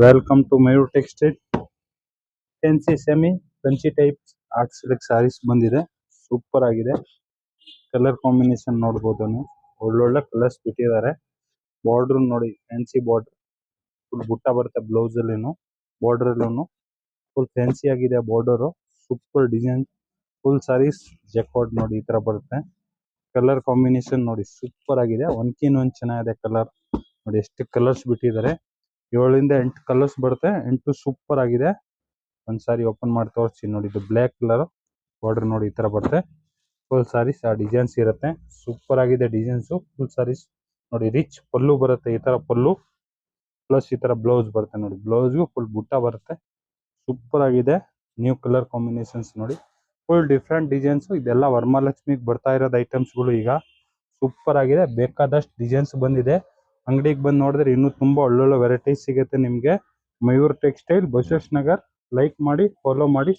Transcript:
Welcome to Mayur textile fancy semi Kanchi type art silk sarees ಬಂದಿದೆ. Super ಆಗಿದೆ. Colour combination ನೋಡಬಹುದು ನೀವು. ಒಳ್ಳೊಳ್ಳೆ ಕಲರ್ಸ್ ಬಿಟ್ಟಿದ್ದಾರೆ. ಬಾರ್ಡರ್ ನೋಡಿ, ಫ್ಯಾನ್ಸಿ ಬಾರ್ಡರ್, ಫುಲ್ ಬುಟ್ಟ ಬರುತ್ತೆ ಬ್ಲೌಸ್ ಅಲ್ಲಿನು, ಬಾರ್ಡರ್ ಅಲ್ಲೂ ಫುಲ್ ಫ್ಯಾನ್ಸಿ ಆಗಿದೆ border. Super design, full sarees jacquard ನೋಡಿ ಈ ತರ ಬರುತ್ತೆ. ಕಲರ್ ಕಾಂಬಿನೇಷನ್ ನೋಡಿ ಸೂಪರ್ ಆಗಿದೆ. ಒಂದ್ಕಿನ್ ಒಂದ್ ಚೆನ್ನಾಗಿದೆ ಕಲರ್ ನೋಡಿ. ಎಷ್ಟು ಕಲರ್ಸ್ ಬಿಟ್ಟಿದ್ದಾರೆ, 7 ಇಂದ 8 ಕಲರ್ಸ್ ಬರುತ್ತೆ. 8 ಸೂಪರ್ ಆಗಿದೆ. ಒಂದ್ ಸಾರಿ ಓಪನ್ ಮಾಡಿ ತೋರಿಸ್ತೀನಿ ನೋಡಿ. ಇದು ಬ್ಲ್ಯಾಕ್ ಕಲರ್ ಬಾರ್ಡರ್ ನೋಡಿ ಈ ತರ ಬರುತ್ತೆ. ಫುಲ್ ಸಾರೀಸ್ ಆ ಡಿಸೈನ್ಸ್ ಇರುತ್ತೆ. ಸೂಪರ್ ಆಗಿದೆ ಡಿಸೈನ್ಸ್. ಫುಲ್ ಸಾರೀಸ್ ನೋಡಿ, ರಿಚ್ ಪಲ್ಲು ಬರುತ್ತೆ. ಈ ತರ ಪಲ್ಲು ಪ್ಲಸ್ ಈ ತರ ಬ್ಲೌಸ್ ಬರುತ್ತೆ ನೋಡಿ. ಬ್ಲೌಸ್ಗೂ ಫುಲ್ ಬುಟ್ಟ ಬರುತ್ತೆ. ಸೂಪರ್ ಆಗಿದೆ. ನ್ಯೂ ಕಲರ್ ಕಾಂಬಿನೇಷನ್ಸ್ ನೋಡಿ, ಫುಲ್ ಡಿಫ್ರೆಂಟ್ ಡಿಸೈನ್ಸ್. ಇದೆಲ್ಲ ವರಮಹಾಲಕ್ಷ್ಮಿಗೆ ಬರ್ತಾ ಇರೋದು ಐಟಮ್ಸ್ಗಳು ಈಗ. ಸೂಪರ್ ಆಗಿದೆ. ಬೇಕಾದಷ್ಟು ಡಿಸೈನ್ಸ್ ಬಂದಿದೆ. ಅಂಗಡಿಗೆ ಬಂದು ನೋಡಿದ್ರೆ ಇನ್ನೂ ತುಂಬಾ ಒಳ್ಳೊಳ್ಳೆ ವೆರೈಟೀಸ್ ಸಿಗುತ್ತೆ ನಿಮಗೆ. ಮಯೂರ್ ಟೆಕ್ಸ್ಟೈಲ್, ಬಸವೇಶ್ವರ ನಗರ್. ಲೈಕ್ ಮಾಡಿ, ಫಾಲೋ ಮಾಡಿ.